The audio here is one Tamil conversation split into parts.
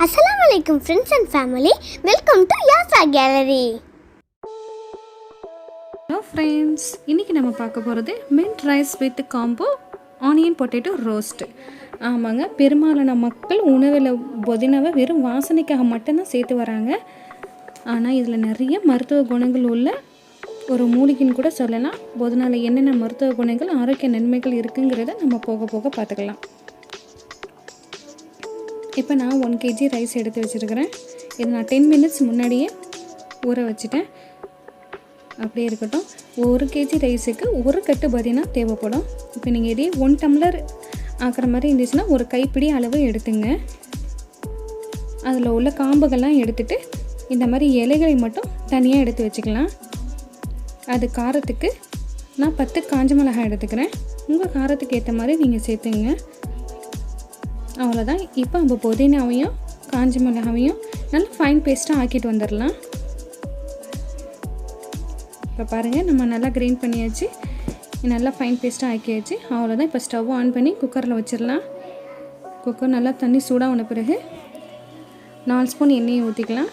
Assalamualaikum friends and family. Welcome to YASRAW Gallery. Hello friends. இன்னைக்கு நம்ம பார்க்க போறது mint rice with combo onion potato roast. ஆமாங்க, பெரும்பாலான மக்கள் உணவில் புதினாவை வெறும் வாசனைக்காக மட்டும்தான் சேர்த்து வராங்க. ஆனால் இதில் நிறைய மருத்துவ குணங்கள் உள்ள ஒரு மூலிகைன்னு கூட சொல்லலாம். புதினாவில் என்னென்ன மருத்துவ குணங்கள் ஆரோக்கிய நன்மைகள் இருக்குங்கிறத நம்ம போக போக பார்த்துக்கலாம். இப்போ நான் 1 kg ரைஸ் எடுத்து வச்சுருக்கிறேன். இது நான் 10 minutes முன்னாடியே ஊற வச்சுட்டேன். அப்படியே இருக்கட்டும். 1 kg ரைஸுக்கு ஒரு கட்டு புதினா தேவைப்படும். இப்போ நீங்கள் இதே 1 டம்ளர் ஆக்கிற மாதிரி இருந்துச்சுன்னா ஒரு கைப்பிடி அளவு எடுத்துங்க. அதில் உள்ள காம்புகள்லாம் எடுத்துகிட்டு இந்த மாதிரி இலைகளை மட்டும் தனியாக எடுத்து வச்சுக்கலாம். அது காரத்துக்கு நான் 10 காஞ்ச மிளகாய் எடுத்துக்கிறேன். உங்கள் காரத்துக்கு ஏற்ற மாதிரி நீங்கள் சேர்த்துங்க. அவ்வளோதான். இப்போ நம்ம புதினாவையும் காஞ்ச மிளகாவையும் நல்லா ஃபைன் பேஸ்ட்டாக ஆக்கிட்டு வந்துடலாம். இப்போ பாருங்கள், நம்ம நல்லா கிரைண்ட் பண்ணியாச்சு, நல்லா ஃபைன் பேஸ்ட்டாக ஆக்கியாச்சு. அவ்வளோதான். இப்போ ஸ்டவ் ஆன் பண்ணி குக்கரில் வச்சிடலாம். குக்கர் நல்லா தண்ணி சூடாக பிறகு 4 ஸ்பூன் எண்ணெயை ஊற்றிக்கலாம்.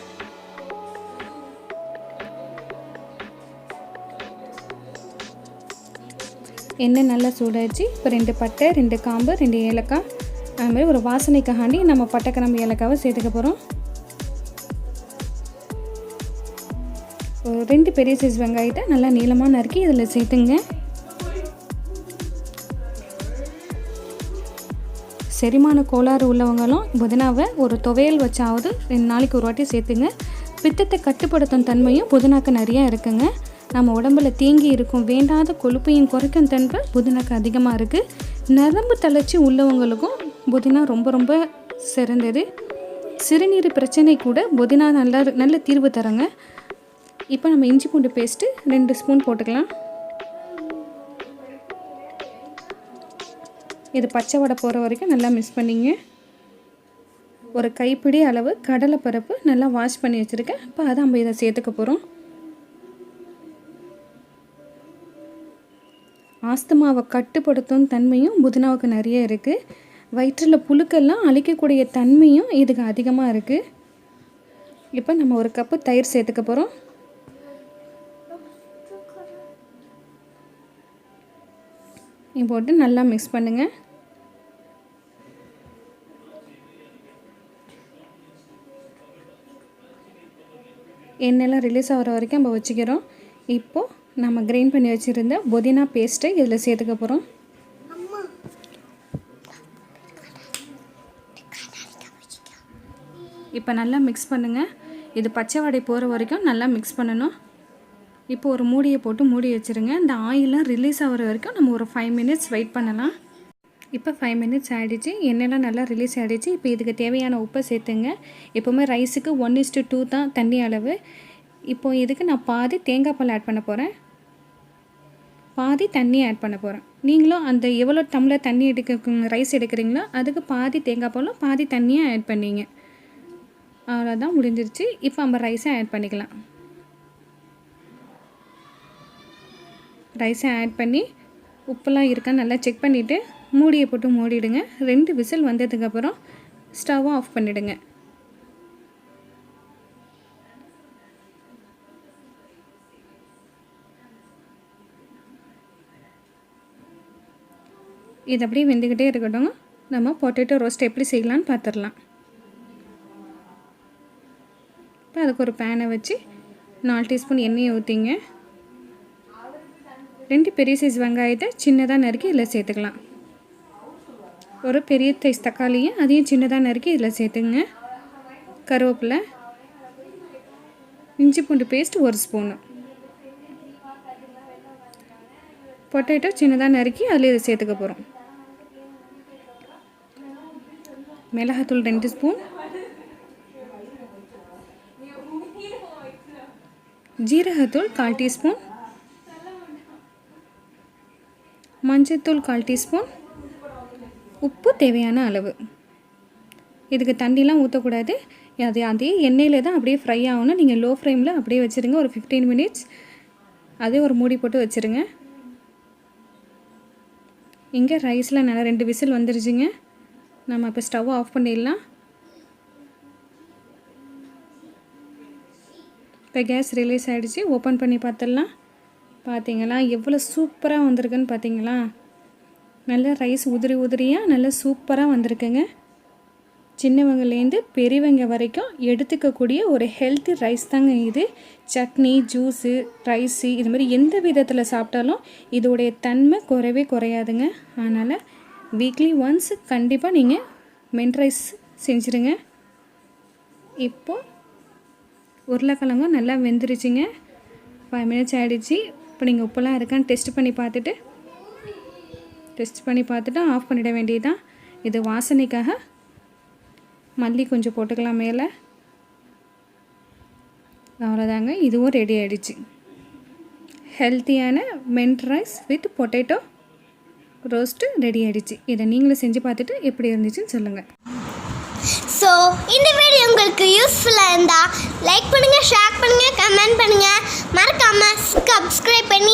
எண்ணெய் நல்லா சூடாச்சு. இப்போ 2 பட்டை, 2 காம்பு, 2 ஏலக்காய், அதுமாதிரி ஒரு வாசனைக்காண்டி நம்ம பட்டை கிராம்பு ஏலக்காவை சேர்த்துக்க போகிறோம். ஒரு 2 பெரிய சைஸ் வெங்காயத்தை நல்லா நீளமாக நறுக்கி இதில் சேர்த்துங்க. செரிமான கோளாறு உள்ளவங்களும் புதினாவை ஒரு துவையல் வச்சாவது 2 நாளைக்கு ஒரு வாட்டி சேர்த்துங்க. பித்தத்தை கட்டுப்படுத்தும் தன்மையும் புதினாக்கு நிறையா இருக்குங்க. நம்ம உடம்புல தேங்கி இருக்கும் வேண்டாத கொழுப்பையும் குறைக்கும் தன்மை புதினாக்கு அதிகமாக இருக்குது. நரம்பு தளர்ச்சி உள்ளவங்களுக்கும் புதினா ரொம்ப ரொம்ப சிறந்தது. சிறுநீர் பிரச்சனை கூட புதினா நல்ல தீர்வு தரங்க. இப்போ நம்ம இஞ்சி பூண்டு பேஸ்ட்டு 2 ஸ்பூன் போட்டுக்கலாம். இது பச்சை வடை போகிற வரைக்கும் நல்லா மிக்ஸ் பண்ணிங்க. ஒரு கைப்பிடி அளவு கடலைப்பருப்பு நல்லா வாஷ் பண்ணி வச்சுருக்கேன். இப்போ அதை நம்ம இதை சேர்த்துக்க போகிறோம். ஆஸ்துமாவை கட்டுப்படுத்தும் தன்மையும் புதினாவுக்கு நிறைய இருக்குது. வயிற்றில் புழுக்கெல்லாம் அழிக்கக்கூடிய தன்மையும் இதுக்கு அதிகமாக இருக்குது. இப்போ நம்ம ஒரு கப்பு தயிர் சேர்த்துக்க போகிறோம். போட்டு நல்லா மிக்ஸ் பண்ணுங்கள். எண்ணெயெல்லாம் ரிலீஸ் ஆகிற வரைக்கும் நம்ம வச்சுக்கிறோம். இப்போது நம்ம கிரைண்ட் பண்ணி வச்சுருந்த புதினா பேஸ்ட்டை இதில் சேர்த்துக்க போகிறோம். இப்போ நல்லா மிக்ஸ் பண்ணுங்கள். இது பச்சை வாடை போகிற வரைக்கும் நல்லா மிக்ஸ் பண்ணணும். இப்போ ஒரு மூடியை போட்டு மூடி வச்சுருங்க. இந்த ஆயிலாம் ரிலீஸ் ஆகிற வரைக்கும் நம்ம ஒரு 5 minutes வெயிட் பண்ணலாம். இப்போ 5 minutes ஆகிடுச்சு. எண்ணெயெல்லாம் நல்லா ரிலீஸ் ஆகிடுச்சு. இப்போ இதுக்கு தேவையான உப்பை சேர்த்துங்க. எப்போவுமே ரைஸுக்கு 1:2 தான் தண்ணி அளவு. இப்போது இதுக்கு நான் பாதி தேங்காய் பால் ஆட் பண்ண போகிறேன், பாதி தண்ணி ஆட் பண்ண போகிறேன். நீங்களும் அந்த எவ்வளோ டம்ளர் தண்ணி ரைஸ் எடுக்கிறீங்களோ அதுக்கு பாதி தேங்காய் பாலும் பாதி தண்ணியை ஆட் பண்ணிங்க. அவ்வளோதான், முடிஞ்சிருச்சு. இப்போ நம்ம ரைஸை ஆட் பண்ணிக்கலாம். ரைஸை ஆட் பண்ணி உப்பெல்லாம் இருக்கான்னு நல்லா செக் பண்ணிவிட்டு மூடியை போட்டு மூடிடுங்க. 2 விசில் வந்ததுக்கப்புறம் ஸ்டவ்வை ஆஃப் பண்ணிவிடுங்க. இது அப்படியே வெந்துக்கிட்டே இருக்கட்டும். நம்ம பொட்டேட்டோ ரோஸ்ட் எப்படி செய்யலான்னு பார்த்துடலாம். இப்போ அதுக்கு ஒரு பேனை வச்சு 4 டீஸ்பூன் எண்ணெயை ஊற்றிங்க. 2 பெரிய சைஸ் வெங்காயத்தை சின்னதாக நறுக்கி இதில் சேர்த்துக்கலாம். ஒரு பெரிய சைஸ் தக்காளியை அதையும் சின்னதாக நறுக்கி இதில் சேர்த்துங்க. கருவேப்பிலை, இஞ்சி பூண்டு பேஸ்ட் 1 ஸ்பூனு, பொட்டேட்டோ சின்னதாக நறுக்கி அதில் இதை சேர்த்துக்க போகிறோம். மிளகாத்தூள் 2 ஸ்பூன், ஜீரகத்தூள் 1/4 டீஸ்பூன், மஞ்சத்தூள் 1/4 டீஸ்பூன், உப்பு தேவையான அளவு. இதுக்கு தண்ணிலாம் ஊற்றக்கூடாது. அதே எண்ணெயில் தான் அப்படியே ஃப்ரை ஆகணும். நீங்கள் லோ ஃப்ளேமில் அப்படியே வச்சுருங்க. ஒரு 15 minutes அதே ஒரு மூடி போட்டு வச்சுருங்க. இங்கே ரைஸில் நல்லா 2 விசில் வந்துருச்சுங்க. நம்ம இப்போ ஸ்டவ் ஆஃப் பண்ணிடலாம். இப்போ கேஸ் ரிலீஸ் ஆகிடுச்சு. ஓப்பன் பண்ணி பார்த்துடலாம். பார்த்தீங்களா எவ்வளோ சூப்பராக வந்திருக்குன்னு பார்த்தீங்களா? நல்ல ரைஸ் உதிரி உதிரியாக நல்ல சூப்பராக வந்திருக்குங்க. சின்னவங்கலேருந்து பெரியவங்க வரைக்கும் எடுத்துக்கக்கூடிய ஒரு ஹெல்த்தி ரைஸ் தாங்க இது. சட்னி, ஜூஸு, ரைஸு இது மாதிரி எந்த விதத்தில் சாப்பிட்டாலும் இதோடைய தன்மை குறைவே குறையாதுங்க. அதனால் வீக்லி ஒன்ஸ் கண்டிப்பாக நீங்கள் மென்ட் ரைஸ் செஞ்சுருங்க. இப்போது உருளைக்கிழங்கும் நல்லா வெந்துருச்சுங்க. 5 மினிட்ஸ் ஆகிடுச்சு. இப்போ நீங்கள் உப்பெல்லாம் இருக்கான்னு டெஸ்ட் பண்ணி பார்த்துட்டு ஆஃப் பண்ணிட வேண்டியதுதான். இது வாசனைக்காக மல்லி கொஞ்சம் போட்டுக்கலாம் மேலே. அவ்வளோதாங்க, இதுவும் ரெடி ஆகிடுச்சு. ஹெல்த்தியான mint rice with potato roast ready ஆகிடுச்சு. இதை நீங்களும் செஞ்சு பார்த்துட்டு எப்படி இருந்துச்சுன்னு சொல்லுங்கள். ஸோ இந்த வீடியோ உங்களுக்கு யூஸ்ஃபுல்லாக இருந்தால் லைக் பண்ணுங்கள், ஷேர் பண்ணுங்கள்,